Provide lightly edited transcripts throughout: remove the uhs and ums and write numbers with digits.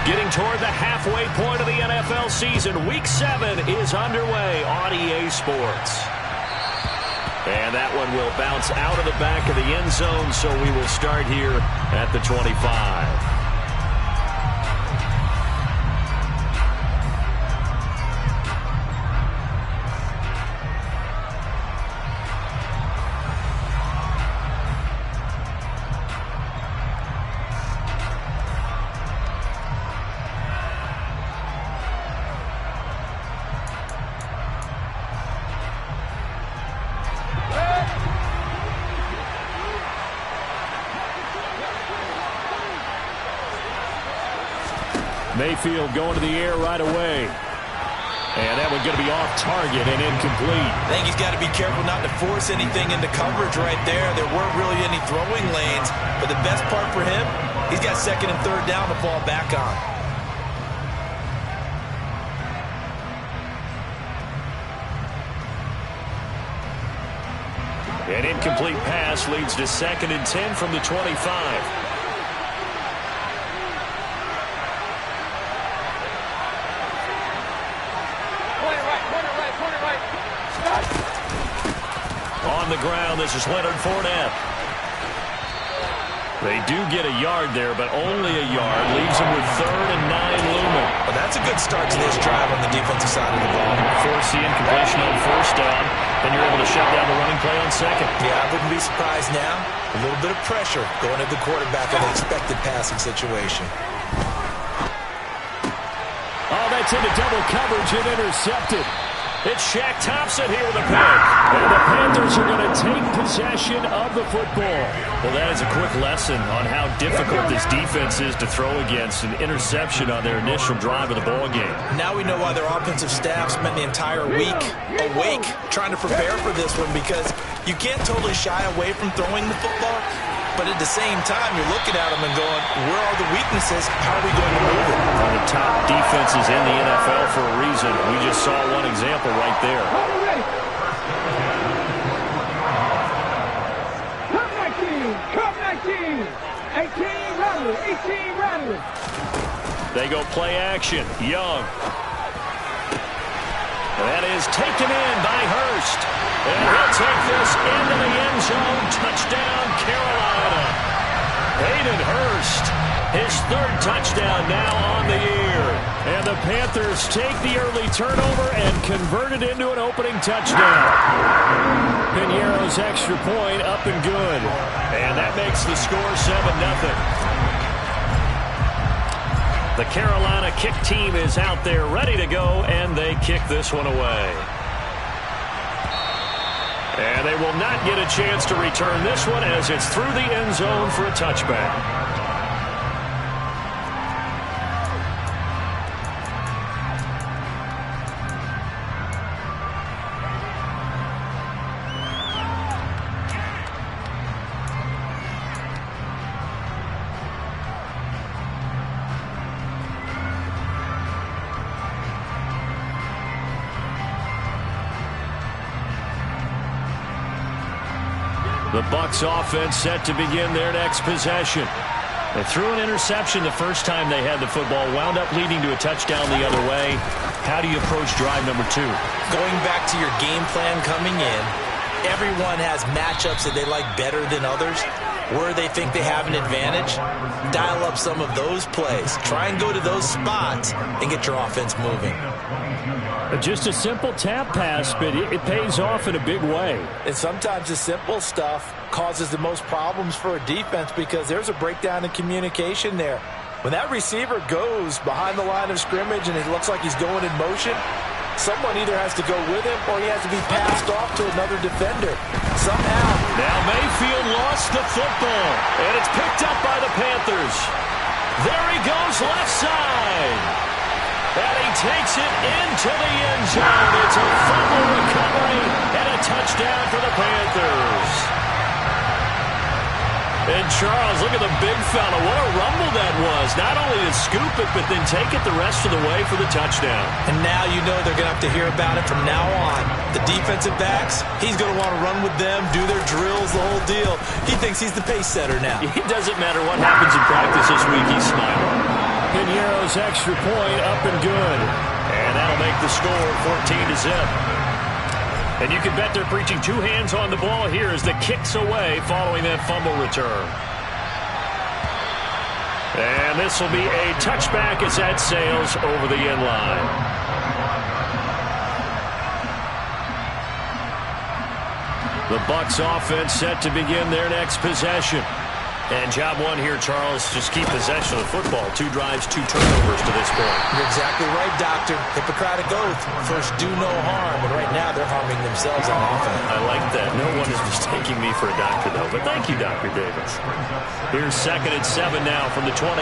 Getting toward the halfway point of the NFL season. Week 7 is underway on EA Sports. And that one will bounce out of the back of the end zone, so we will start here at the 25. Mayfield going to the air right away. And that one's going to be off target and incomplete. I think he's got to be careful not to force anything into coverage right there. There weren't really any throwing lanes. But the best part for him, he's got second and third down to fall back on. An incomplete pass leads to 2nd and 10 from the 25. On the ground, this is Leonard Fournette. They do get a yard there, but only a yard. Leaves them with 3rd and 9 looming. Well, that's a good start to this drive on the defensive side of the ball. Force the incompletion on 1st down. Then you're able to shut down the running play on 2nd. Yeah, I wouldn't be surprised now. A little bit of pressure going at the quarterback in an expected passing situation. Oh, that's into double coverage and intercepted. It's Shaq Thompson here with a pick. And the Panthers are going to take possession of the football. Well, that is a quick lesson on how difficult this defense is to throw against. An interception on their initial drive of the ball game. Now we know why their offensive staff spent the entire week awake trying to prepare for this one, because you can't totally shy away from throwing the football. But at the same time, you're looking at them and going, where are the weaknesses? How are we going to move it? One of the top defenses in the NFL for a reason. We just saw one example right there. Come 19, 18 runners, 18 runners. They go play action. Young. That is taken in by Hurst. And he'll take this into the end zone. Touchdown, Carolina. Hayden Hurst, his 3rd touchdown now on the year. And the Panthers take the early turnover and convert it into an opening touchdown. Piñeiro's extra point up and good. And that makes the score 7-0. The Carolina kick team is out there ready to go, and they kick this one away. And they will not get a chance to return this one as it's through the end zone for a touchback. The Bucs offense set to begin their next possession. They threw an interception the first time they had the football, wound up leading to a touchdown the other way. How do you approach drive number 2? Going back to your game plan coming in, everyone has matchups that they like better than others. Where they think they have an advantage, dial up some of those plays. Try and go to those spots and get your offense moving. Just a simple tap pass, but it pays off in a big way. And sometimes the simple stuff causes the most problems for a defense because there's a breakdown in communication there. When that receiver goes behind the line of scrimmage and it looks like he's going in motion, someone either has to go with him or he has to be passed off to another defender. Somehow. Now Mayfield lost the football, and it's picked up by the Panthers. There he goes left side. And he takes it into the end zone. It's a fumble recovery and a touchdown for the Panthers. And Charles, look at the big fella. What a rumble that was. Not only to scoop it, but then take it the rest of the way for the touchdown. And now you know they're going to have to hear about it from now on. The defensive backs, he's going to want to run with them, do their drills, the whole deal. He thinks he's the pace setter now. It doesn't matter what happens in practice this week. He's smiling. Piñeiro Pinheiro's extra point up and good. And that'll make the score 14-0. And you can bet they're preaching two hands on the ball here as the kick's away following that fumble return. And this will be a touchback as that sails over the end line. The Bucs offense set to begin their next possession. And job one here, Charles, just keep possession of the football. 2 drives, 2 turnovers to this point. You're exactly right, Doctor. Hippocratic oath. First, do no harm. And right now, they're harming themselves on offense. I like that. No one is mistaking me for a doctor, though. But thank you, Dr. Davis. Here's 2nd and 7 now from the 28.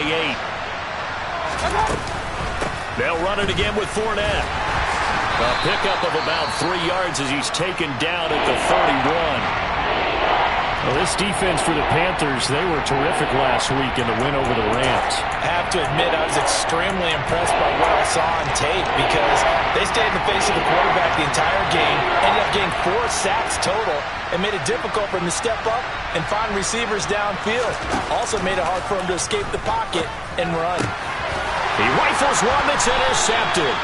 They'll run it again with Fournette. A pickup of about 3 yards as he's taken down at the 31. Well, this defense for the Panthers, they were terrific last week in the win over the Rams. I have to admit, I was extremely impressed by what I saw on tape because they stayed in the face of the quarterback the entire game, ended up getting 4 sacks total, and made it difficult for him to step up and find receivers downfield. Also made it hard for him to escape the pocket and run. He rifles one that's intercepted.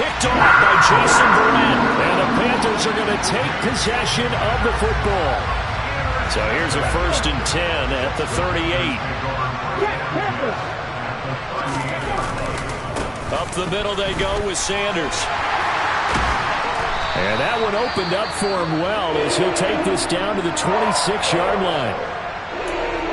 Picked off by Jason Verrett. And the Panthers are going to take possession of the football. So here's a 1st and 10 at the 38. Up the middle they go with Sanders. And that one opened up for him well as he'll take this down to the 26-yard line.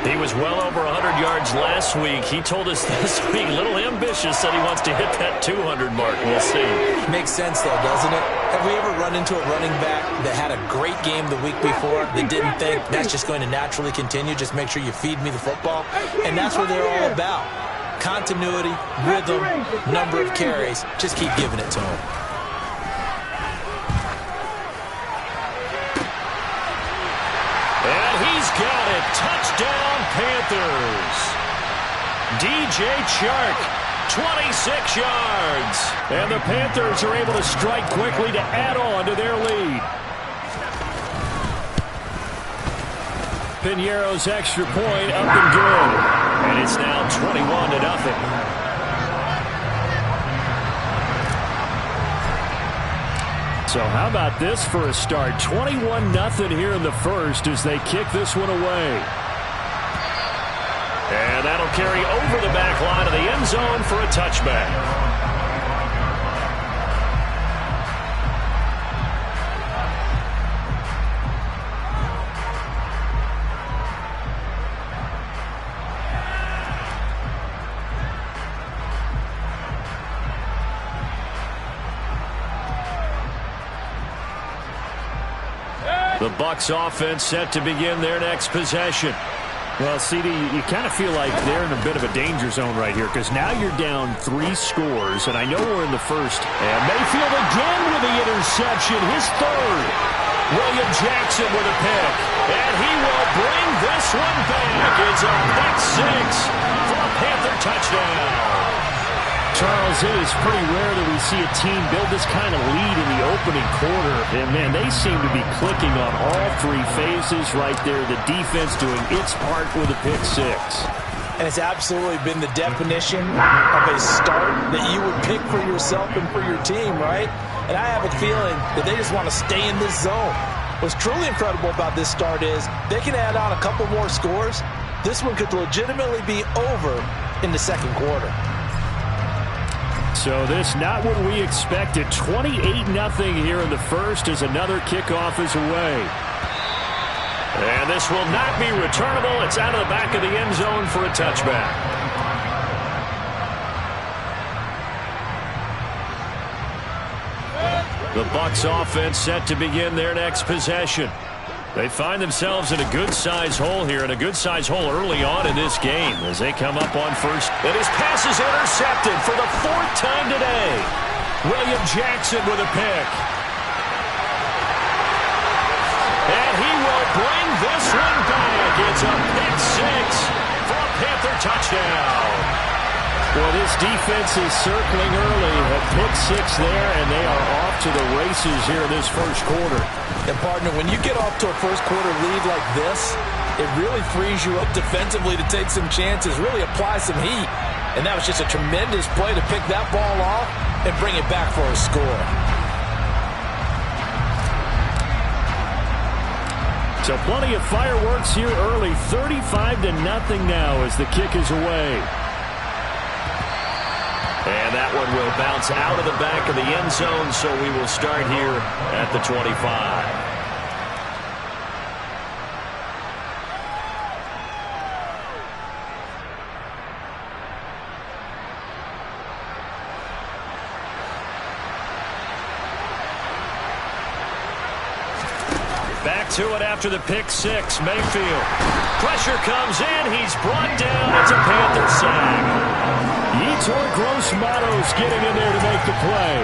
He was well over 100 yards last week. He told us this week, a little ambitious, said he wants to hit that 200 mark. We'll see. Makes sense, though, doesn't it? Have we ever run into a running back that had a great game the week before that didn't think that's just going to naturally continue? Just make sure you feed me the football. And that's what they're all about. Continuity, rhythm, number of carries. Just keep giving it to them. And he's got it. Touchdown, Panthers. DJ Chark, 26 yards. And the Panthers are able to strike quickly to add on to their lead. Pinheiro's extra point up and good. And it's now 21-0. So how about this for a start? 21-0 here in the first as they kick this one away. And that'll carry over the back line of the end zone for a touchback. The Bucs offense set to begin their next possession. Well, CD, you kind of feel like they're in a bit of a danger zone right here because now you're down 3 scores, and I know we're in the first. And Mayfield again with the interception, his 3rd. William Jackson with a pick, and he will bring this one back. It's a pick 6 for a Panther touchdown. Charles, it is pretty rare that we see a team build this kind of lead in the opening quarter. And, man, they seem to be clicking on all 3 phases right there. The defense doing its part with a pick 6. And it's absolutely been the definition of a start that you would pick for yourself and for your team, right? And I have a feeling that they just want to stay in this zone. What's truly incredible about this start is they can add on a couple more scores. This one could legitimately be over in the second quarter. So this not what we expected. 28-0 here in the first as another kickoff is away. And this will not be returnable. It's out of the back of the end zone for a touchback. The Bucs offense set to begin their next possession. They find themselves in a good-sized hole here, and a good-sized hole early on in this game as they come up on first. And his pass is intercepted for the 4th time today. William Jackson with a pick. And he will bring this one back. It's a pick 6 for a Panther touchdown. Well, this defense is circling early. A pick 6 there, and they are off to the races here in this first quarter. And, partner, when you get off to a first quarter lead like this, it really frees you up defensively to take some chances, really apply some heat. And that was just a tremendous play to pick that ball off and bring it back for a score. So plenty of fireworks here early. 35-0 now as the kick is away. And that one will bounce out of the back of the end zone, so we will start here at the 25. Back to it after the pick six. Mayfield. Pressure comes in. He's brought down. It's a Panther sack. Yetur Gross-Matos getting in there to make the play.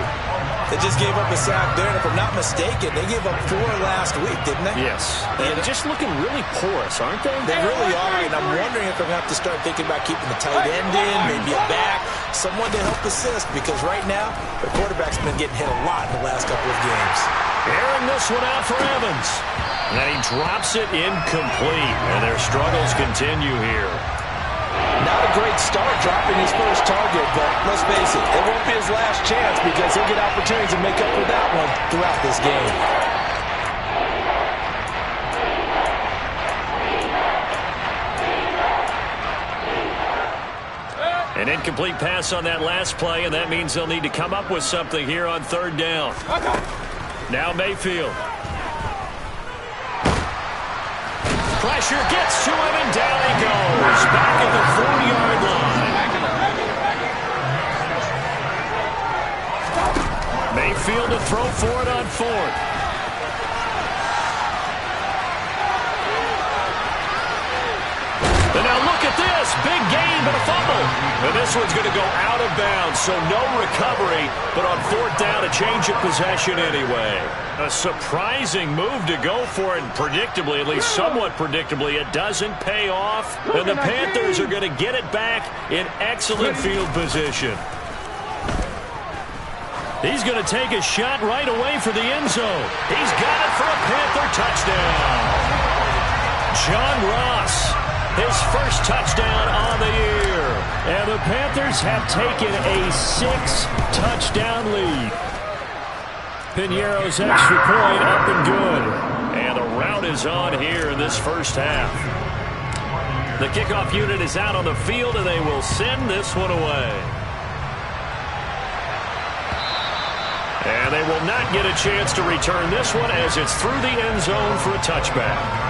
They just gave up a sack there, and if I'm not mistaken, they gave up 4 last week, didn't they? Yes. And just looking really porous, aren't they? They really are, and I'm wondering if they're going to have to start thinking about keeping the tight end in, maybe a back, someone to help assist, because right now, the quarterback's been getting hit a lot in the last couple of games. Airing this one out for Evans. And then he drops it incomplete, and their struggles continue here. Not a great start dropping his first target, but let's face it won't be his last chance because he'll get opportunities to make up for that one throughout this game. An incomplete pass on that last play, and that means they'll need to come up with something here on third down. Now Mayfield. Pressure gets to him, and down he goes. Back at the 40-yard line. Mayfield to throw for it on fourth. And now look at this. Big gain, but a fumble. And this one's going to go out of bounds, so no recovery, but on fourth down, a change of possession anyway. A surprising move to go for it, and predictably, at least somewhat predictably, it doesn't pay off. And the Panthers are going to get it back in excellent field position. He's going to take a shot right away for the end zone. He's got it for a Panther touchdown. John Ross, his first touchdown on the year. And the Panthers have taken a 6-touchdown lead. Piñeiro's extra point up and good. And the rout is on here in this first half. The kickoff unit is out on the field, and they will send this one away. And they will not get a chance to return this one as it's through the end zone for a touchback.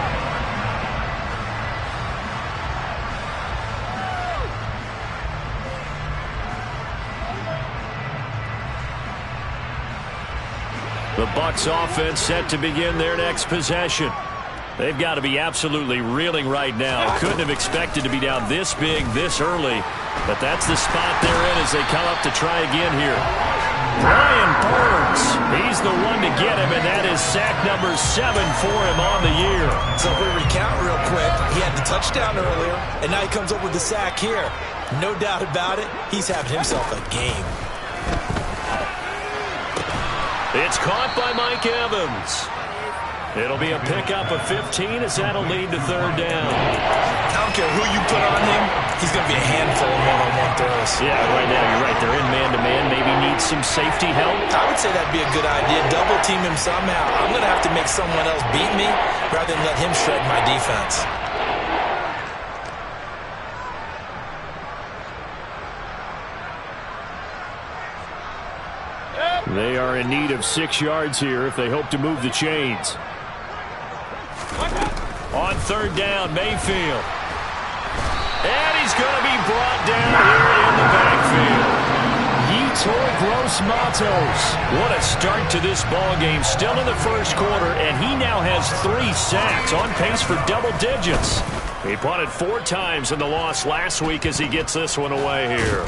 The Bucs offense set to begin their next possession. They've got to be absolutely reeling right now. Couldn't have expected to be down this big this early, but that's the spot they're in as they come up to try again here. Brian Burns, he's the one to get him, and that is sack number 7 for him on the year. So if we recount real quick, he had the touchdown earlier, and now he comes up with the sack here. No doubt about it, he's having himself a game. It's caught by Mike Evans. It'll be a pickup of 15 as that'll lead to third down. I don't care who you put on him, he's going to be a handful of one-on-one throws. Yeah, right now you're right. They're in man-to-man. Maybe need some safety help. I would say that'd be a good idea. Double team him somehow. I'm going to have to make someone else beat me rather than let him shred my defense. They are in need of 6 yards here if they hope to move the chains. On third down, Mayfield. And he's going to be brought down here in the backfield. Yetur Gross-Matos. What a start to this ball game. Still in the first quarter, and he now has 3 sacks, on pace for double digits. He punted 4 times in the loss last week as he gets this one away here.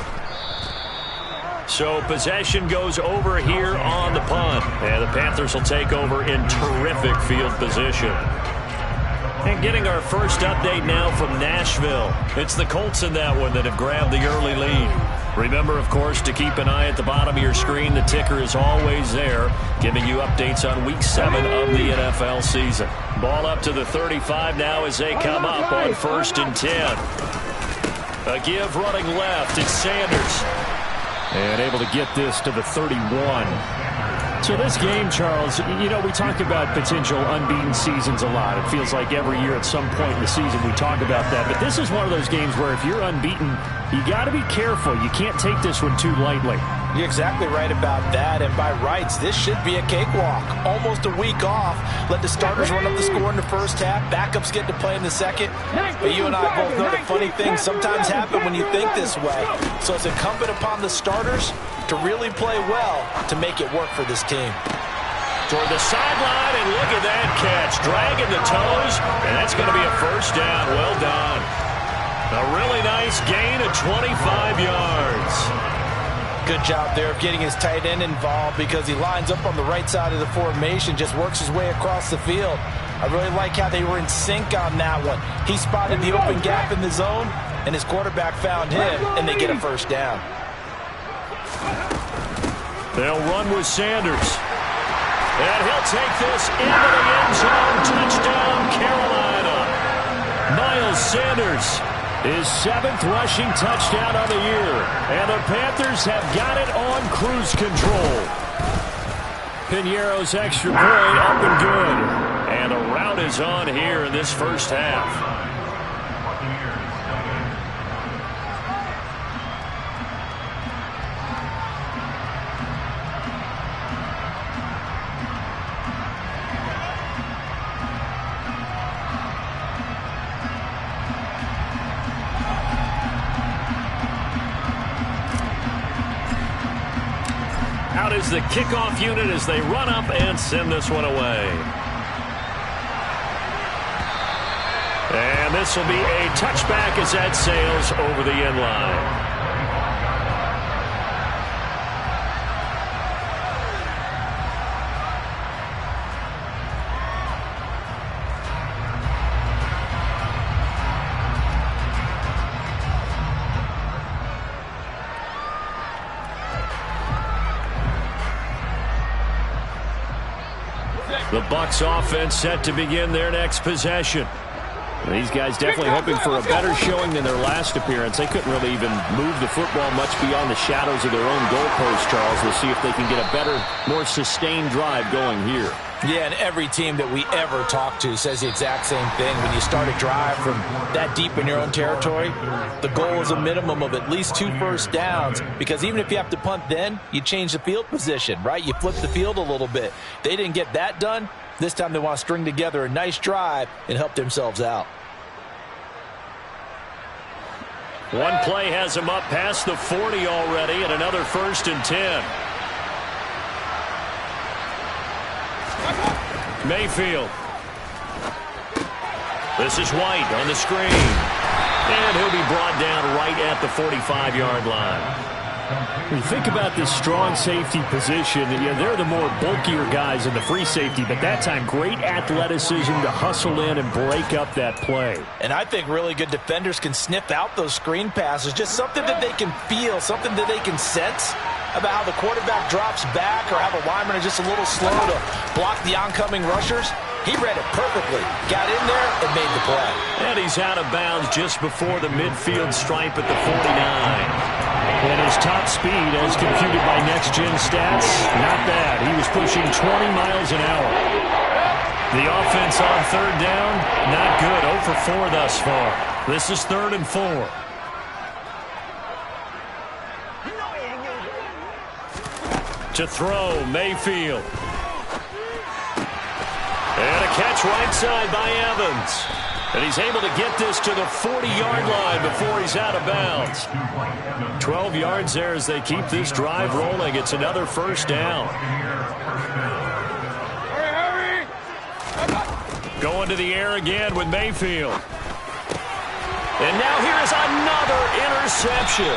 So possession goes over here on the punt. And the Panthers will take over in terrific field position. And getting our first update now from Nashville. It's the Colts in that one that have grabbed the early lead. Remember, of course, to keep an eye at the bottom of your screen. The ticker is always there, giving you updates on Week 7 of the NFL season. Ball up to the 35 now as they come up on 1st and 10. A give running left. It's Sanders. And able to get this to the 31. So this game, Charles, you know, we talk about potential unbeaten seasons a lot. It feels like every year at some point in the season we talk about that. But this is one of those games where if you're unbeaten, you got to be careful. You can't take this one too lightly. You're exactly right about that. And by rights, this should be a cakewalk. Almost a week off. Let the starters run up the score in the first half. Backups get to play in the second. But you and I both know the funny things sometimes happen when you think this way. So it's incumbent upon the starters to really play well to make it work for this team. Toward the sideline, and look at that catch. Dragging the toes, and that's going to be a first down. Well done. A really nice gain of 25 yards. Good job there of getting his tight end involved because he lines up on the right side of the formation, just works his way across the field. I really like how they were in sync on that one. He spotted the open gap in the zone, and his quarterback found him, and they get a first down. They'll run with Sanders. And he'll take this into the end zone. Touchdown, Carolina. Miles Sanders, his 7th rushing touchdown on the year. And the Panthers have got it on cruise control. Piñeiro's extra point up and good. And a rout is on here in this first half. Out is the kickoff unit as they run up and send this one away. And this will be a touchback as that sails over the end line. The Bucs offense set to begin their next possession. These guys definitely hoping for a better showing than their last appearance. They couldn't really even move the football much beyond the shadows of their own goalpost, Charles. We'll see if they can get a better, more sustained drive going here. Yeah, and every team that we ever talk to says the exact same thing. When you start a drive from that deep in your own territory, the goal is a minimum of at least 2 first downs, because even if you have to punt then, you change the field position, right? You flip the field a little bit. They didn't get that done. This time they want to string together a nice drive and help themselves out. One play has them up past the 40 already, and another 1st and 10. Mayfield. This is White on the screen. And he'll be brought down right at the 45-yard line. When you think about this strong safety position, they're the more bulkier guys in the free safety, but that time great athleticism to hustle in and break up that play. And I think really good defenders can sniff out those screen passes, just something that they can feel, something that they can sense about how the quarterback drops back or how the linemen are just a little slow to block the oncoming rushers. He read it perfectly, got in there, and made the play. And he's out of bounds just before the midfield stripe at the 49. And his top speed, as computed by Next Gen Stats, not bad. He was pushing 20 miles an hour. The offense on 3rd down, not good. 0 for 4 thus far. This is 3rd and 4. To throw, Mayfield. And a catch right side by Evans. And he's able to get this to the 40-yard line before he's out of bounds. 12 yards there as they keep this drive rolling. It's another 1st down. Going to the air again with Mayfield. And now here is another interception.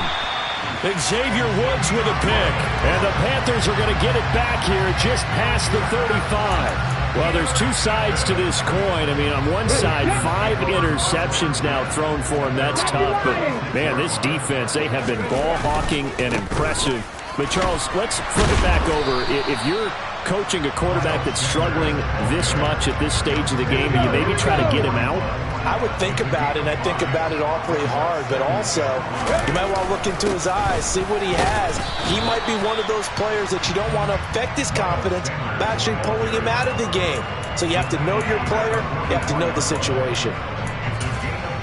Xavier Woods with a pick. And the Panthers are going to get it back here just past the 35. Well, there's 2 sides to this coin. I mean, on one side, 5 interceptions now thrown for him. That's tough. But, man, this defense, they have been ball hawking and impressive. But, Charles, let's flip it back over. If you're coaching a quarterback that's struggling this much at this stage of the game, do you maybe try to get him out? I would think about it, and I think about it awfully hard, but also you might want to look into his eyes, see what he has. He might be one of those players that you don't want to affect his confidence by actually pulling him out of the game. So you have to know your player, you have to know the situation.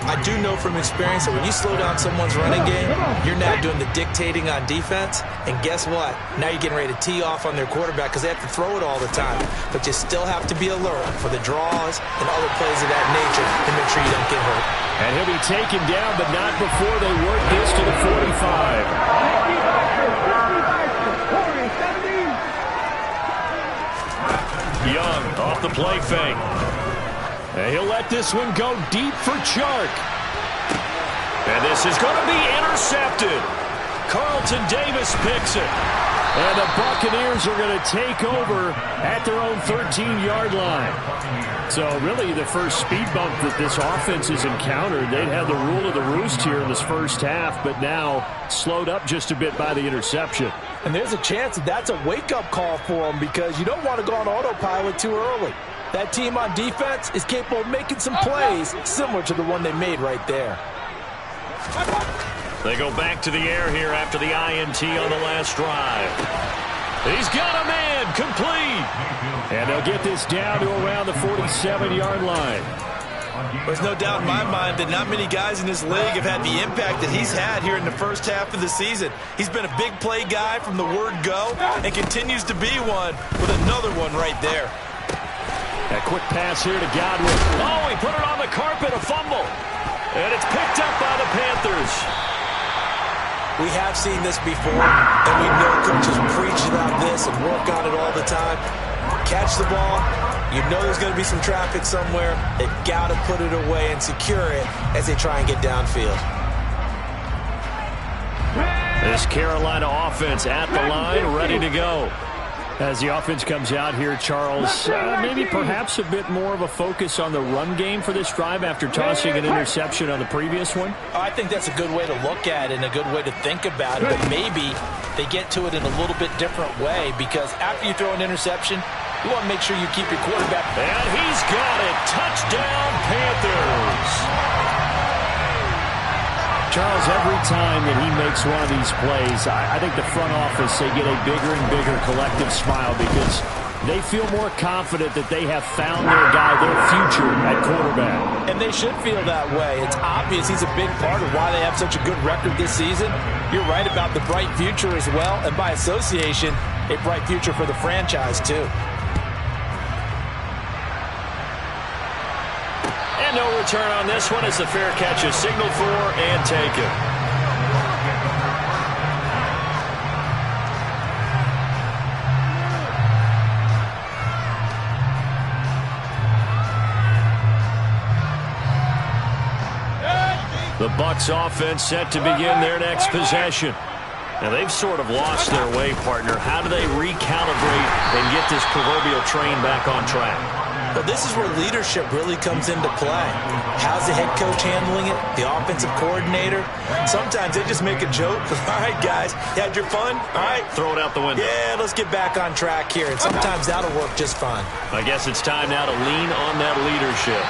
I do know from experience that when you slow down someone's running game, you're now doing the dictating on defense. And guess what? Now you're getting ready to tee off on their quarterback because they have to throw it all the time. But you still have to be alert for the draws and other plays of that nature to make sure you don't get hurt. And he'll be taken down, but not before they work this to the 45. Young off the play fake. And he'll let this one go deep for Chark. And this is going to be intercepted. Carlton Davis picks it. And the Buccaneers are going to take over at their own 13-yard line. So really the first speed bump that this offense has encountered, they'd had the rule of the roost here in this first half, but now slowed up just a bit by the interception. And there's a chance that that's a wake-up call for them because you don't want to go on autopilot too early. That team on defense is capable of making some plays similar to the one they made right there. They go back to the air here after the INT on the last drive. He's got a man, complete. And they'll get this down to around the 47-yard line. There's no doubt in my mind that not many guys in this league have had the impact that he's had here in the first half of the season. He's been a big play guy from the word go and continues to be one with another one right there. A quick pass here to Godwin. Oh, he put it on the carpet, a fumble. And it's picked up by the Panthers. We have seen this before, and we know coaches preach about this and work on it all the time. Catch the ball. You know there's going to be some traffic somewhere. They've got to put it away and secure it as they try and get downfield. This Carolina offense at the line, ready to go. As the offense comes out here, Charles, maybe perhaps a bit more of a focus on the run game for this drive after tossing an interception on the previous one? I think that's a good way to look at it and a good way to think about it, but maybe they get to it in a little bit different way because after you throw an interception, you want to make sure you keep your quarterback. And he's got it. Touchdown, Panthers. Charles, every time that he makes one of these plays, I think the front office, they get a bigger and bigger collective smile because they feel more confident that they have found their guy, their future at quarterback. And they should feel that way. It's obvious he's a big part of why they have such a good record this season. You're right about the bright future as well, and by association, a bright future for the franchise too. And no return on this one as the fair catch is signaled for and taken. The Bucs offense set to begin their next possession. Now they've sort of lost their way, partner. How do they recalibrate and get this proverbial train back on track? Well, this is where leadership really comes into play. How's the head coach handling it? The offensive coordinator? Sometimes they just make a joke. All right, guys, you had your fun? All right. Throw it out the window. Yeah, let's get back on track here. And sometimes that'll work just fine. I guess it's time now to lean on that leadership.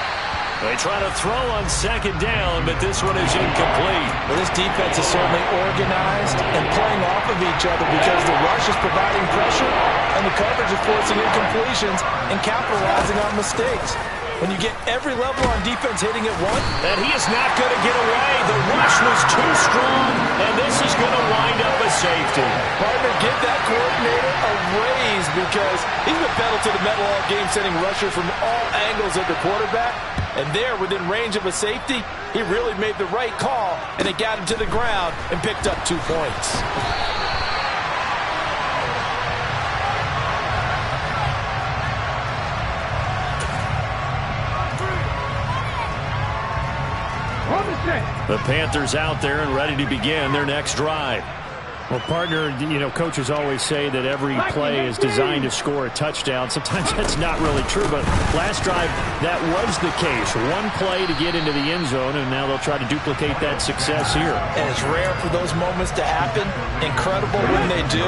They try to throw on second down, but this one is incomplete. Well, this defense is certainly organized and playing off of each other because the rush is providing pressure and the coverage is forcing incompletions and capitalizing on mistakes. When you get every level on defense hitting at one. And he is not going to get away. The rush was too strong, and this is going to wind up a safety. Partner, give that coordinator a raise because he's been pedal to the metal all game, sending rushers from all angles at the quarterback. And there, within range of a safety, he really made the right call, and it got him to the ground and picked up 2 points. The Panthers out there and ready to begin their next drive. Well, partner, you know, coaches always say that every play is designed to score a touchdown. Sometimes that's not really true, but last drive, that was the case. One play to get into the end zone, and now they'll try to duplicate that success here. And it's rare for those moments to happen. Incredible when they do.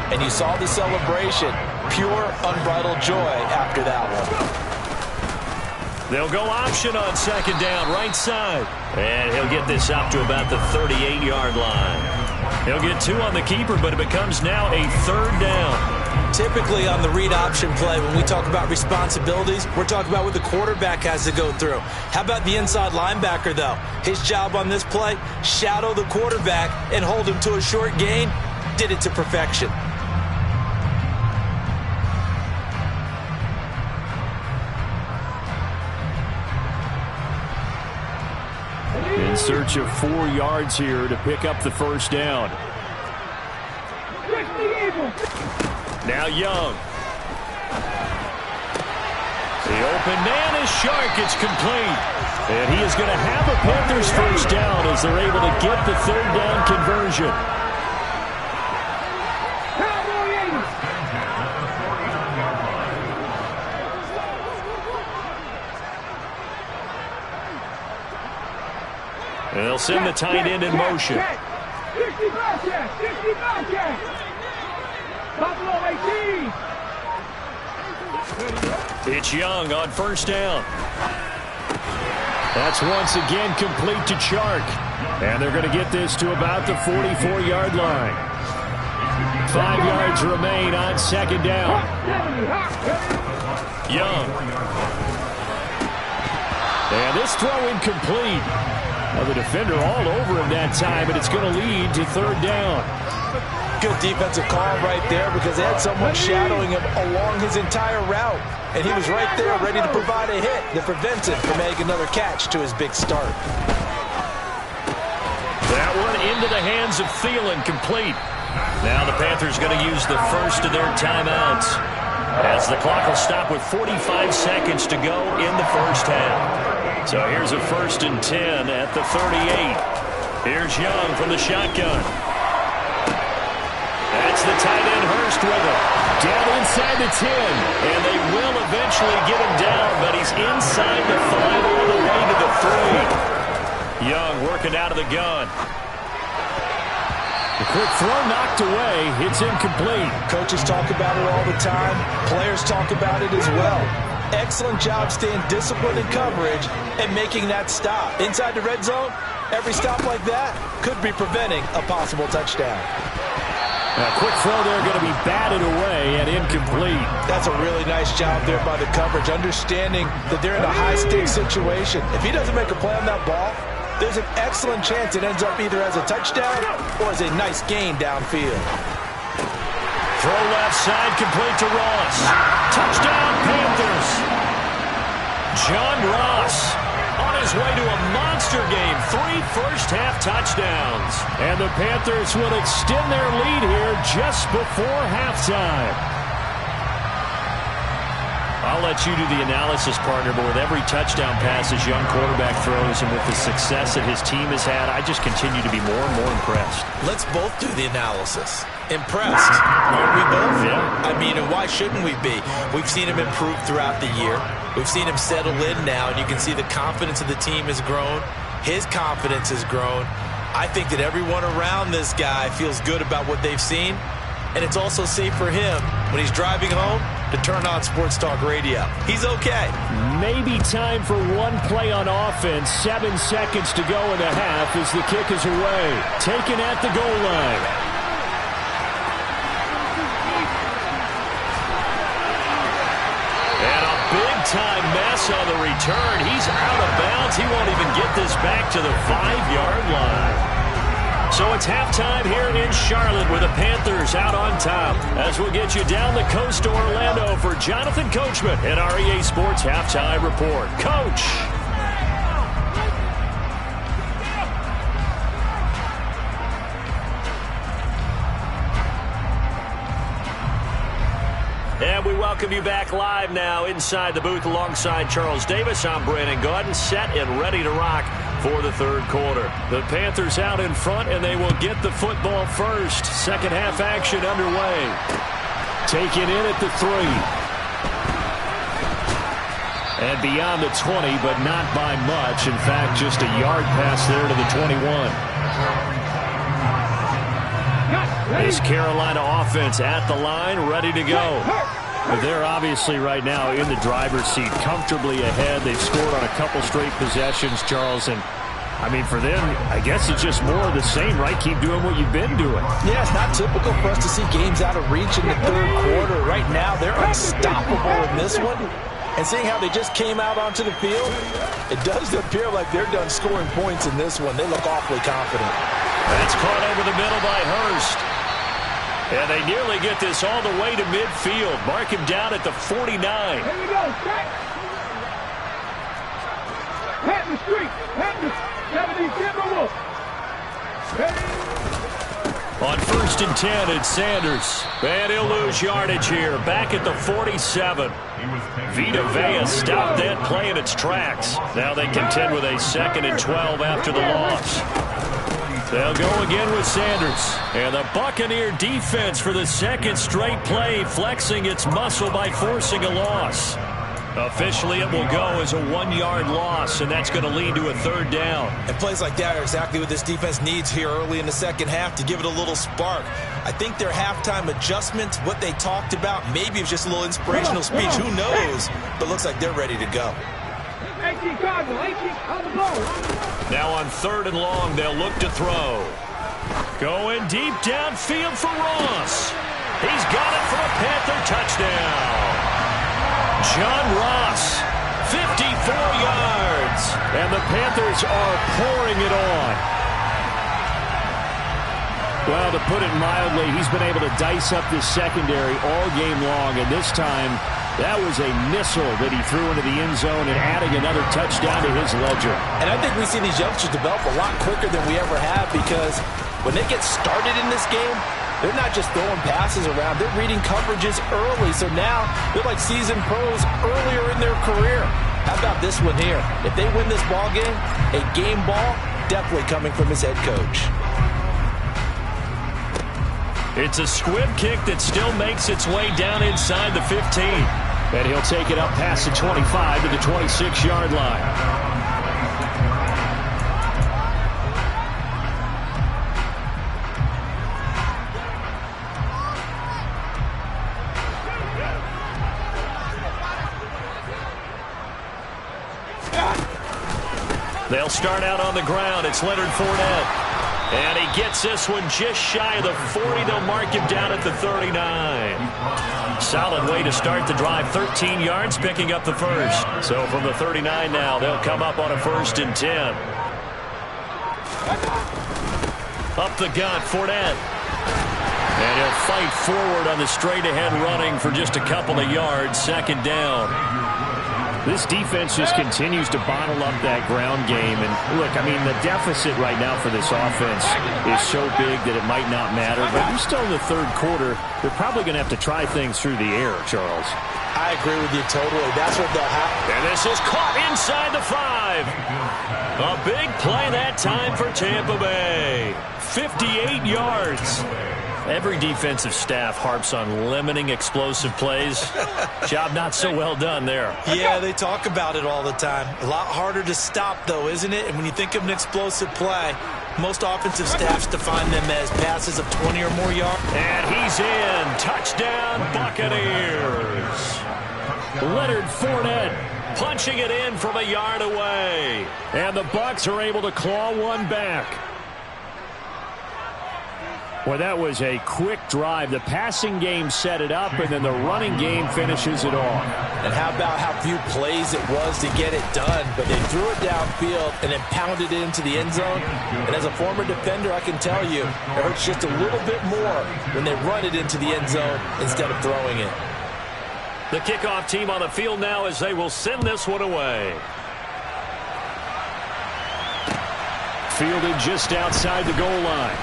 And you saw the celebration. Pure, unbridled joy after that one. They'll go option on second down, right side. And he'll get this up to about the 38-yard line. He'll get 2 on the keeper, but it becomes now a 3rd down. Typically on the read option play, when we talk about responsibilities, we're talking about what the quarterback has to go through. How about the inside linebacker, though? His job on this play, shadow the quarterback and hold him to a short gain. Did it to perfection. In search of 4 yards here to pick up the first down. Now Young. The open man is Shark. It's complete. And he is going to have a Panthers first down as they're able to get the 3rd down conversion. And they'll send the tight end in motion. It's Young on first down. That's once again complete to Chark. And they're going to get this to about the 44-yard line. 5 yards remain on second down. Young. And this throw incomplete. Well, the defender all over him that time, and it's going to lead to 3rd down. Good defensive call right there because they had someone shadowing him along his entire route. And he was right there ready to provide a hit that prevents him from making another catch to his big start. That one into the hands of Thielen, complete. Now the Panthers going to use the first of their timeouts as the clock will stop with 45 seconds to go in the first half. So here's a 1st and 10 at the 38. Here's Young from the shotgun. That's the tight end Hurst with him. Down inside the 10. And they will eventually get him down, but he's inside the 5 all the way to the 3. Young working out of the gun. The quick throw knocked away. It's incomplete. Coaches talk about it all the time. Players talk about it as well. Excellent job staying disciplined in coverage and making that stop. Inside the red zone, every stop like that could be preventing a possible touchdown. A quick throw there going to be batted away and incomplete. That's a really nice job there by the coverage, understanding that they're in a high-stakes situation. If he doesn't make a play on that ball, there's an excellent chance it ends up either as a touchdown or as a nice gain downfield. Throw left side, complete to Ross. Touchdown, Panthers. John Ross on his way to a monster game. 3 first-half touchdowns. And the Panthers will extend their lead here just before halftime. I'll let you do the analysis, partner, but with every touchdown pass his young quarterback throws and with the success that his team has had, I just continue to be more and more impressed. Let's both do the analysis. Impressed. Aren't we both? Yeah. I mean, and why shouldn't we be? We've seen him improve throughout the year. We've seen him settle in now, and you can see the confidence of the team has grown. His confidence has grown. I think that everyone around this guy feels good about what they've seen, and it's also safe for him when he's driving home to turn on Sports Talk Radio. He's okay. Maybe time for one play on offense. 7 seconds to go in the half as the kick is away. Taken at the goal line. Big-time mess on the return. He's out of bounds. He won't even get this back to the 5-yard line. So it's halftime here in Charlotte with the Panthers out on top. As we'll get you down the coast to Orlando for Jonathan Coachman and our EA Sports Halftime Report. Coach. And we welcome you back live now inside the booth alongside Charles Davis. I'm Brandon Gaudin, set and ready to rock for the third quarter. The Panthers out in front, and they will get the football first. Second half action underway. Taken in at the 3. And beyond the 20, but not by much. In fact, just a yard pass there to the 21. This Carolina offense at the line, ready to go. They're obviously right now in the driver's seat, comfortably ahead. They've scored on a couple straight possessions, Charles, and I mean, for them, I guess it's just more of the same, right? Keep doing what you've been doing. Yeah, it's not typical for us to see games out of reach in the third quarter. Right now, they're unstoppable in this one. And seeing how they just came out onto the field, it does appear like they're done scoring points in this one. They look awfully confident. That's caught over the middle by Hurst. And they nearly get this all the way to midfield. Mark him down at the 49. Here we go, check. Pat the street. Pat the 70 Timberwolves. On 1st and 10, it's Sanders. And he'll lose yardage here. Back at the 47. Vita Vea stopped that play in its tracks. Now they contend with a 2nd and 12 after the loss. They'll go again with Sanders. And the Buccaneer defense for the 2nd straight play, flexing its muscle by forcing a loss. Officially, it will go as a 1-yard loss, and that's going to lead to a 3rd down. And plays like that are exactly what this defense needs here early in the second half to give it a little spark. I think their halftime adjustment, what they talked about, maybe it was just a little inspirational speech. Who knows? But looks like they're ready to go. 18 Cardinal, 18 on the ball. Now on 3rd and long, they'll look to throw. Going deep downfield for Ross. He's got it for a Panther touchdown. John Ross, 54 yards. And the Panthers are pouring it on. Well, to put it mildly, he's been able to dice up this secondary all game long. And this time, that was a missile that he threw into the end zone and adding another touchdown to his ledger. And I think we see these youngsters develop a lot quicker than we ever have, because when they get started in this game, they're not just throwing passes around. They're reading coverages early. So now they're like seasoned pros earlier in their career. How about this one here? If they win this ball game, a game ball definitely coming from his head coach. It's a squib kick that still makes its way down inside the 15. And he'll take it up past the 25 to the 26-yard line. They'll start out on the ground. It's Leonard Fournette. And he gets this one just shy of the 40. They'll mark him down at the 39. Solid way to start the drive. 13 yards, picking up the first. So from the 39 now, they'll come up on a 1st and 10. Up the gut, Fournette. And he'll fight forward on the straight-ahead running for just a couple of yards. 2nd down. This defense just continues to bottle up that ground game. And, look, I mean, the deficit right now for this offense is so big that it might not matter. But you're still in the 3rd quarter. They're probably going to have to try things through the air, Charles. I agree with you totally. That's what they'll have. And this is caught inside the 5. A big play that time for Tampa Bay. 58 yards. Every defensive staff harps on limiting explosive plays. Job not so well done there. Yeah, they talk about it all the time. A lot harder to stop, though, isn't it? And when you think of an explosive play, most offensive staffs define them as passes of 20 or more yards. And he's in. Touchdown, Buccaneers. Leonard Fournette punching it in from a yard away. And the Bucs are able to claw one back. Well, that was a quick drive. The passing game set it up, and then the running game finishes it off. And how about how few plays it was to get it done, but they threw it downfield and then pounded it into the end zone. And as a former defender, I can tell you, it hurts just a little bit more when they run it into the end zone instead of throwing it. The kickoff team on the field now as they will send this one away. Fielded just outside the goal line.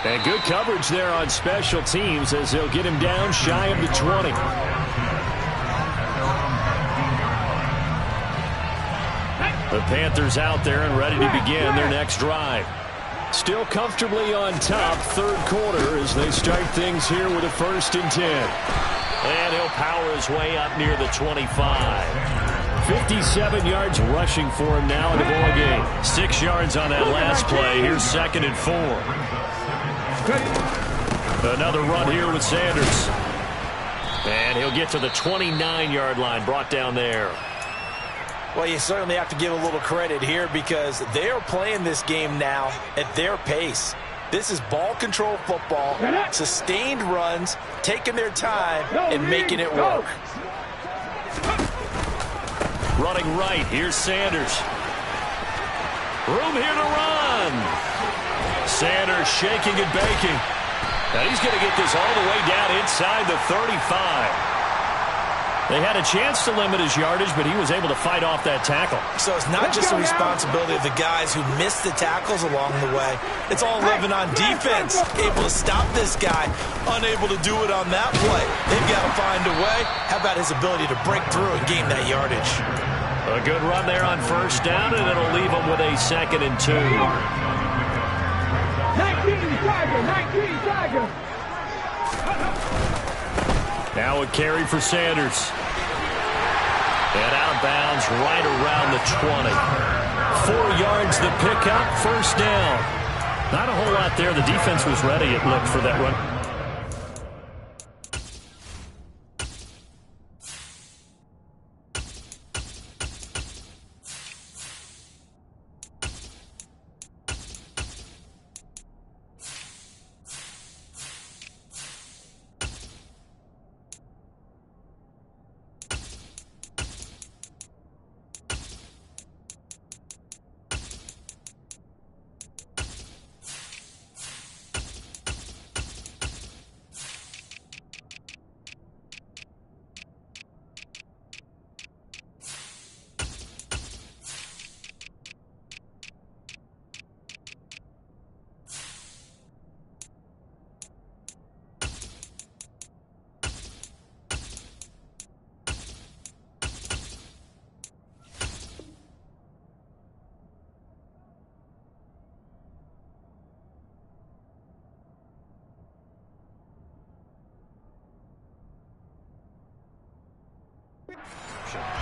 And good coverage there on special teams as they'll get him down shy of the 20. The Panthers out there and ready to begin their next drive. Still comfortably on top, 3rd quarter as they start things here with a 1st and 10. And he'll power his way up near the 25. 57 yards rushing for him now in the ball game. 6 yards on that last play. Here's 2nd and 4. Another run here with Sanders. And he'll get to the 29-yard line, brought down there. Well, you certainly have to give a little credit here because they are playing this game now at their pace. This is ball control football, sustained runs, taking their time and making it work. Running right, here's Sanders. Room here to run. Sanders shaking and baking. Now he's going to get this all the way down inside the 35. They had a chance to limit his yardage, but he was able to fight off that tackle. So it's not just the responsibility of the guys who missed the tackles along the way. It's all living on defense. Able to stop this guy, unable to do it on that play. They've got to find a way. How about his ability to break through and gain that yardage? A good run there on first down, and it'll leave them with a 2nd and 2. 19 Tiger. Now a carry for Sanders. And out of bounds right around the 20. 4 yards the pickup, first down. Not a whole lot there. The defense was ready, it looked, for that run.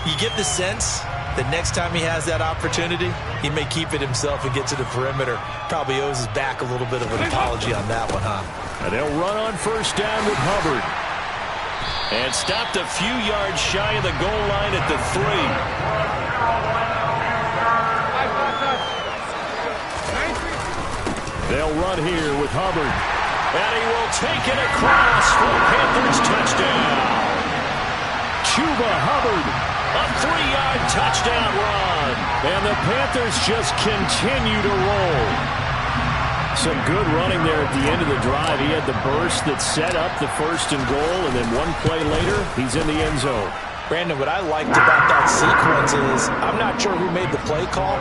You get the sense that next time he has that opportunity, he may keep it himself and get to the perimeter. Probably owes his back a little bit of an apology on that one, huh? And they'll run on first down with Hubbard. And stopped a few yards shy of the goal line at the 3. They'll run here with Hubbard. And he will take it across for a Panthers touchdown. Chuba Hubbard. A 3-yard touchdown run. And the Panthers just continue to roll. Some good running there at the end of the drive. He had the burst that set up the 1st and goal, and then one play later, he's in the end zone. Brandon, what I liked about that sequence is I'm not sure who made the play call,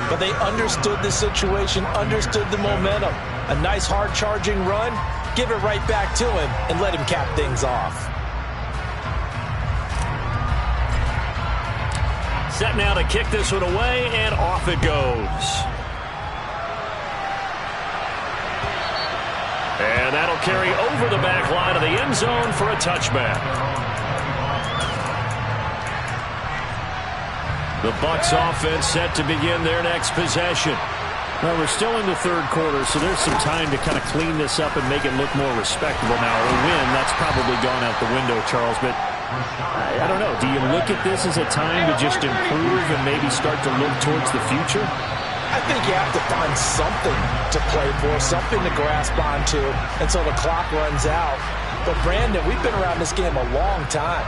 but they understood the situation, understood the momentum. A nice hard-charging run, give it right back to him, and let him cap things off. Set now to kick this one away, and off it goes. And that'll carry over the back line of the end zone for a touchback. The Bucs offense set to begin their next possession. Well, we're still in the 3rd quarter, so there's some time to kind of clean this up and make it look more respectable. Now, a win, that's probably gone out the window, Charles, but I don't know. Do you look at this as a time to just improve and maybe start to look towards the future? I think you have to find something to play for, something to grasp onto until the clock runs out. But, Brandon, we've been around this game a long time.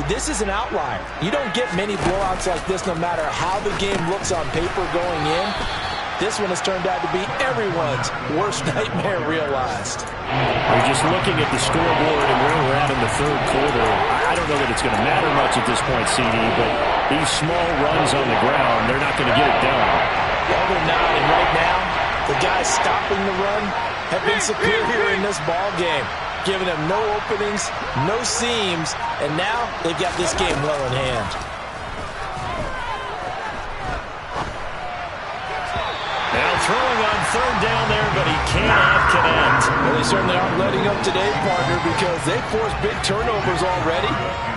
This is an outlier. You don't get many blowouts like this no matter how the game looks on paper going in. This one has turned out to be everyone's worst nightmare realized. We're just looking at the scoreboard and where we're at in the 3rd quarter. I don't know that it's going to matter much at this point, CD, but these small runs on the ground, they're not going to get it done. Well, they're not, and right now, the guys stopping the run have been superior in this ball game, giving them no openings, no seams, and now they've got this game well in hand. Now throwing on 3rd down there, but he cannot connect. Well, they certainly aren't letting up today, partner, because they've forced big turnovers already,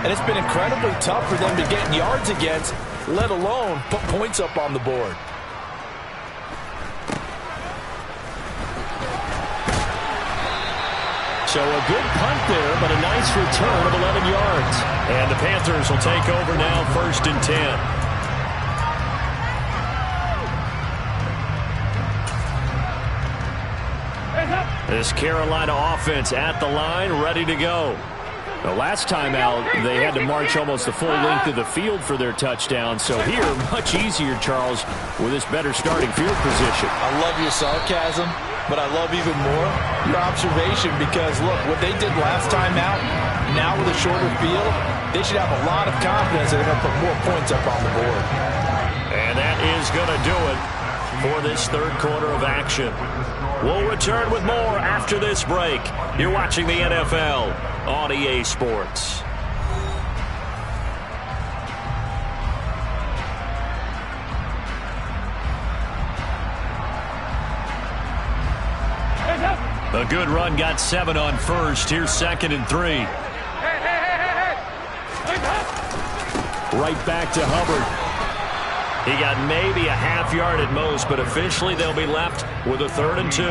and it's been incredibly tough for them to get yards against, let alone put points up on the board. So a good punt there, but a nice return of 11 yards. And the Panthers will take over now, 1st and 10. This Carolina offense at the line, ready to go. The last time out, they had to march almost the full length of the field for their touchdown. So here, much easier, Charles, with this better starting field position. I love your sarcasm, but I love even more your observation because, look, what they did last time out, now with a shorter field, they should have a lot of confidence that they're going to put more points up on the board. And that is going to do it for this 3rd quarter of action. We'll return with more after this break. You're watching the NFL on EA Sports. A good run, got 7 on first. Here's 2nd and 3. Right back to Hubbard. He got maybe a half yard at most, but officially they'll be left with a 3rd and 2.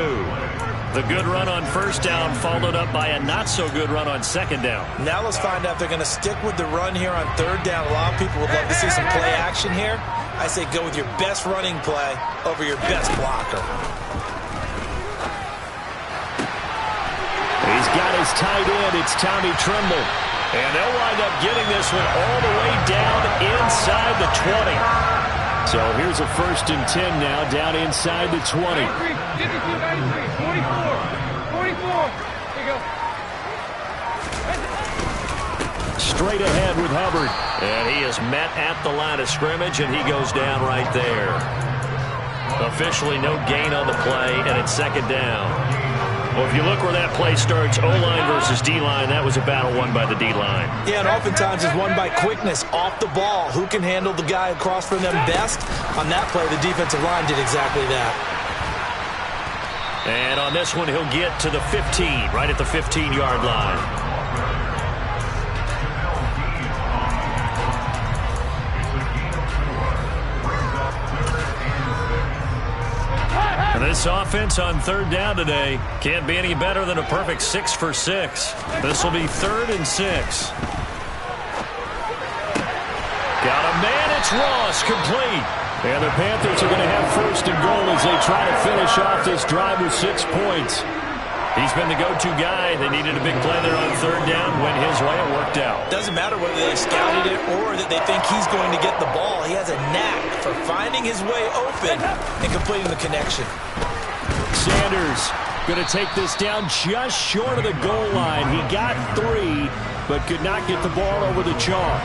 The good run on 1st down followed up by a not-so-good run on 2nd down. Now let's find out if they're going to stick with the run here on 3rd down. A lot of people would love to see some play action here. I say go with your best running play over your best blocker. He's got his tight end. It's Tommy Tremble. And they'll wind up getting this one all the way down inside the 20. So here's a 1st and 10 now, down inside the 20. 44. Here you go. Straight ahead with Hubbard. And he is met at the line of scrimmage, and he goes down right there. Officially no gain on the play, and it's 2nd down. Well, if you look where that play starts, O-line versus D-line, that was a battle won by the D-line. Yeah, and oftentimes it's won by quickness off the ball. Who can handle the guy across from them best? On that play, the defensive line did exactly that. And on this one, he'll get to the 15, right at the 15-yard line. This offense on 3rd down today can't be any better than a perfect 6 for 6. This will be 3rd and 6. Got a man, it's Ross, complete. And the Panthers are going to have 1st and goal as they try to finish off this drive with 6 points. He's been the go-to guy. They needed a big play there on 3rd down. Went his way, it worked out. Doesn't matter whether they scouted it or that they think he's going to get the ball. He has a knack for finding his way open and completing the connection. Sanders going to take this down just short of the goal line. He got 3, but could not get the ball over the chalk.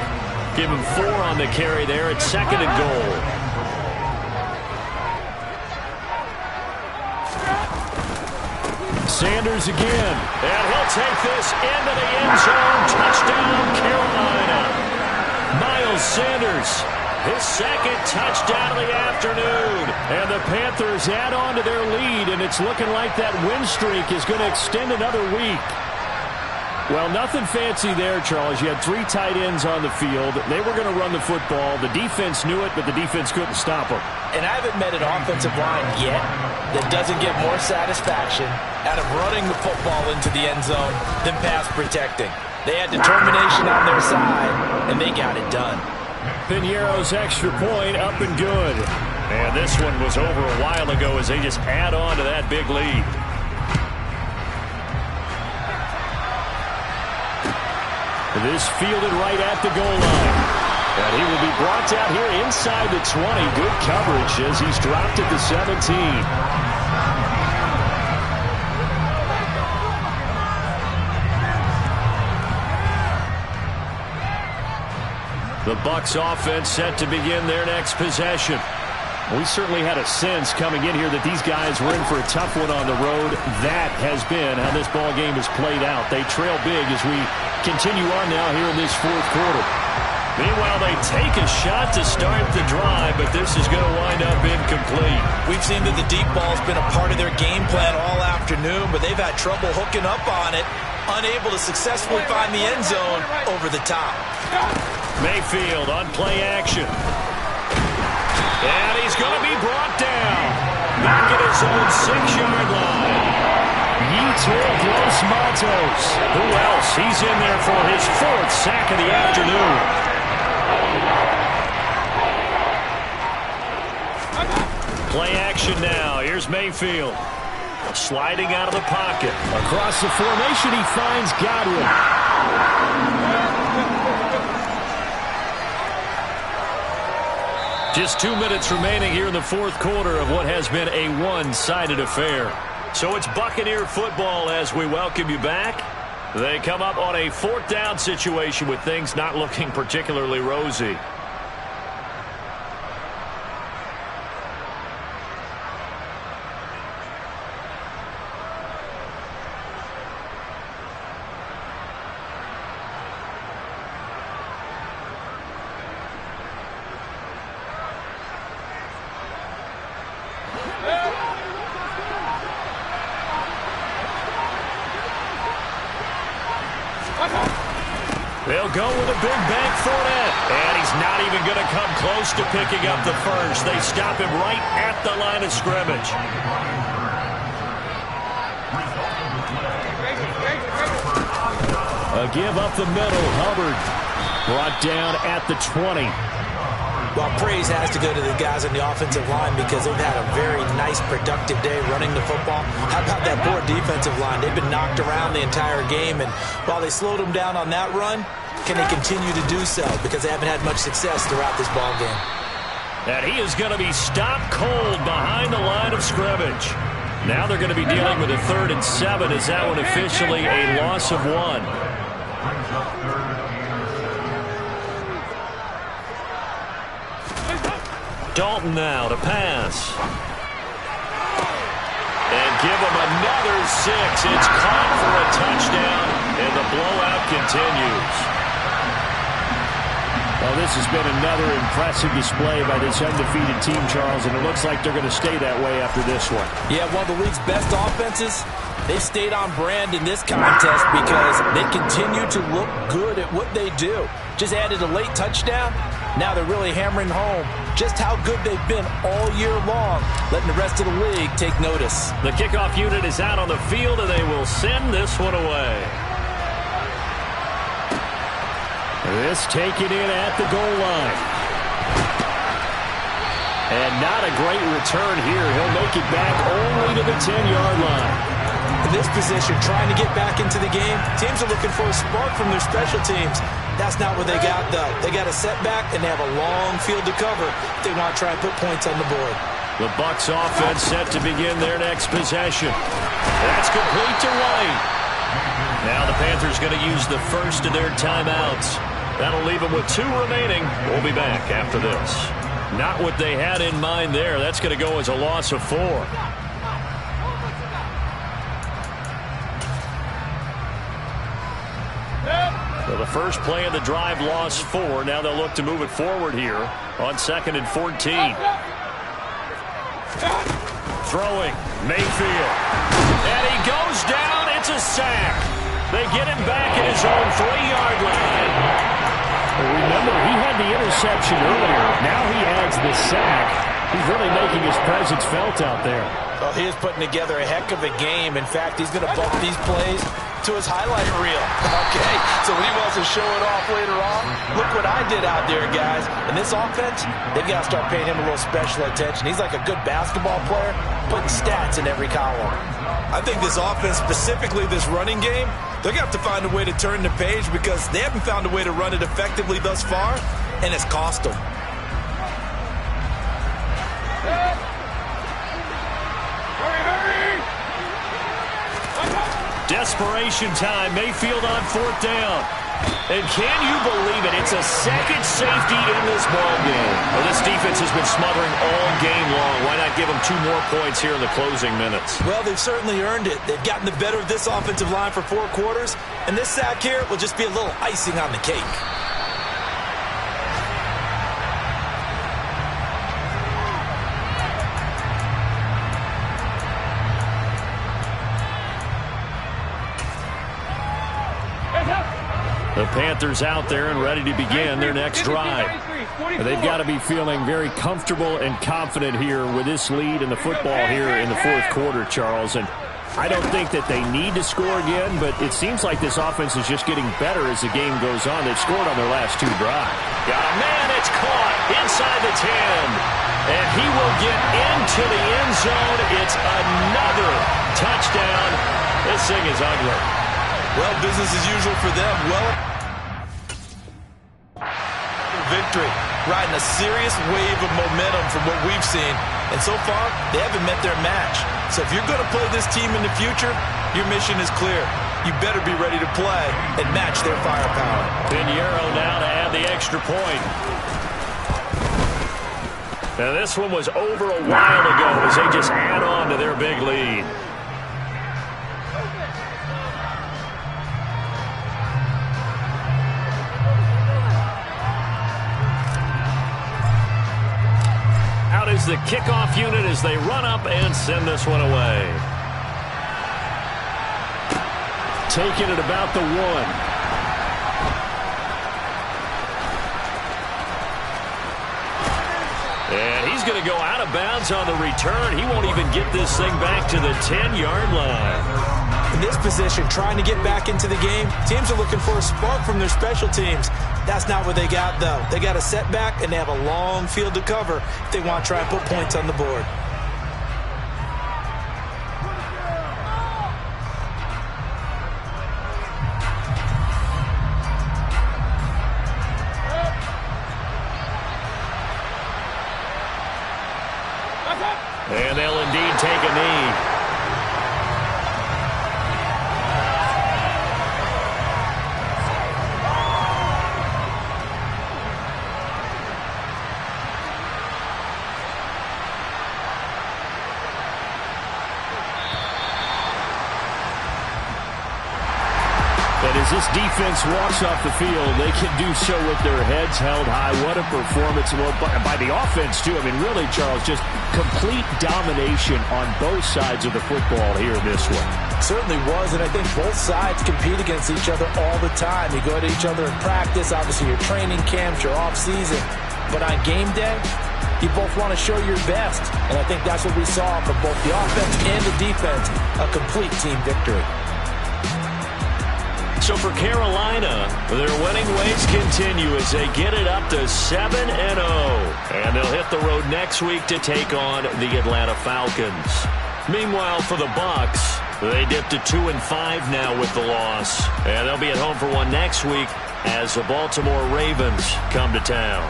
Give him 4 on the carry there. It's 2nd and goal. Sanders again. And he'll take this into the end zone. Touchdown, Carolina. Miles Sanders, his 2nd touchdown of the afternoon. And the Panthers add on to their lead, and it's looking like that win streak is going to extend another week. Well, nothing fancy there, Charles. You had 3 tight ends on the field. They were going to run the football. The defense knew it, but the defense couldn't stop them. And I haven't met an offensive line yet that doesn't get more satisfaction out of running the football into the end zone than pass protecting. They had determination on their side, and they got it done. Piñeiro's extra point up and good. And this one was over a while ago as they just add on to that big lead. This fielded right at the goal line. And he will be brought down here inside the 20. Good coverage as he's dropped at the 17. The Bucs offense set to begin their next possession. We certainly had a sense coming in here that these guys were in for a tough one on the road. That has been how this ball game has played out. They trail big as we continue on now here in this 4th quarter. Meanwhile, they take a shot to start the drive, but this is going to wind up incomplete. We've seen that the deep ball's been a part of their game plan all afternoon, but they've had trouble hooking up on it, unable to successfully find the end zone over the top. Mayfield on play action. And he's going to be brought down. Back at his own 6-yard line. Yetur Dous Matos. Who else? He's in there for his 4th sack of the afternoon. Play action now. Here's Mayfield. Sliding out of the pocket. Across the formation, he finds Godwin. Just 2 minutes remaining here in the 4th quarter of what has been a one-sided affair. So it's Buccaneer football as we welcome you back. They come up on a 4th down situation with things not looking particularly rosy. They'll go with a big bank Fournette. And he's not even going to come close to picking up the first. They stop him right at the line of scrimmage. A give up the middle. Hubbard brought down at the 20. Well, praise has to go to the guys on the offensive line because they've had a very nice, productive day running the football. How about that poor defensive line? They've been knocked around the entire game, and while they slowed them down on that run, can they continue to do so? Because they haven't had much success throughout this ball game. And he is going to be stopped cold behind the line of scrimmage. Now they're going to be dealing with a 3rd and 7. Is that one officially a loss of 1? Dalton now to pass. And give him another 6. It's caught for a touchdown, and the blowout continues. Well, this has been another impressive display by this undefeated team, Charles, and it looks like they're going to stay that way after this one. Yeah, one of the league's best offenses. They've stayed on brand in this contest because they continue to look good at what they do. Just added a late touchdown. Now they're really hammering home just how good they've been all year long, letting the rest of the league take notice. The kickoff unit is out on the field, and they will send this one away. This taken in at the goal line. And not a great return here. He'll make it back only to the 10-yard line. In this position, trying to get back into the game, teams are looking for a spark from their special teams. That's not what they got, though. They got a setback, and they have a long field to cover if they want to try and put points on the board. The Bucs offense set to begin their next possession. That's complete to White. Now the Panthers going to use the first of their timeouts. That'll leave them with 2 remaining. We'll be back after this. Not what they had in mind there. That's going to go as a loss of 4. Well, the first play of the drive lost 4. Now they'll look to move it forward here on 2nd and 14. Throwing, Mayfield. And he goes down. It's a sack. They get him back at his own 3-yard line. Remember, he had the interception earlier. Now he adds the sack. He's really making his presence felt out there. Well, he is putting together a heck of a game. In fact, he's going to bump these plays to his highlight reel. Okay, so when he wants to show it off later on, look what I did out there, guys. And this offense, they've got to start paying him a little special attention. He's like a good basketball player, putting stats in every column. I think this offense, specifically this running game, they're going to have to find a way to turn the page because they haven't found a way to run it effectively thus far, and it's cost them. Desperation time. Mayfield on 4th down. And can you believe it? It's a second safety in this ball game. Well, this defense has been smothering all game long. Why not give them 2 more points here in the closing minutes? Well, they've certainly earned it. They've gotten the better of this offensive line for 4 quarters, and this sack here will just be a little icing on the cake. The Panthers out there and ready to begin their next drive. They've got to be feeling very comfortable and confident here with this lead in the football here in the 4th quarter, Charles. And I don't think that they need to score again, but it seems like this offense is just getting better as the game goes on. They've scored on their last 2 drives. Got a man, it's caught inside the 10. And he will get into the end zone. It's another touchdown. This thing is ugly. Well, business as usual for them. Well, victory, riding a serious wave of momentum from what we've seen. And so far, they haven't met their match. So if you're going to play this team in the future, your mission is clear. You better be ready to play and match their firepower. Pinheiro now to add the extra point. Now this one was over a while ago as they just add on to their big lead. Out is the kickoff unit as they run up and send this one away. Taking it about the 1. And he's going to go out of bounds on the return. He won't even get this thing back to the 10-yard line. In this position, trying to get back into the game, teams are looking for a spark from their special teams. That's not what they got, though. They got a setback, and they have a long field to cover if they want to try and put points on the board. And they'll indeed take a knee. And as this defense walks off the field, they can do so with their heads held high. What a performance. Well, by the offense, too. I mean, really, Charles, just complete domination on both sides of the football here in this one. Certainly was, and I think both sides compete against each other all the time. You go to each other in practice, obviously your training camps, your off-season. But on game day, you both want to show your best. And I think that's what we saw from both the offense and the defense, a complete team victory. So for Carolina, their winning ways continue as they get it up to 7-0. And they'll hit the road next week to take on the Atlanta Falcons. Meanwhile, for the Bucs, they dip to 2-5 now with the loss. And they'll be at home for one next week as the Baltimore Ravens come to town.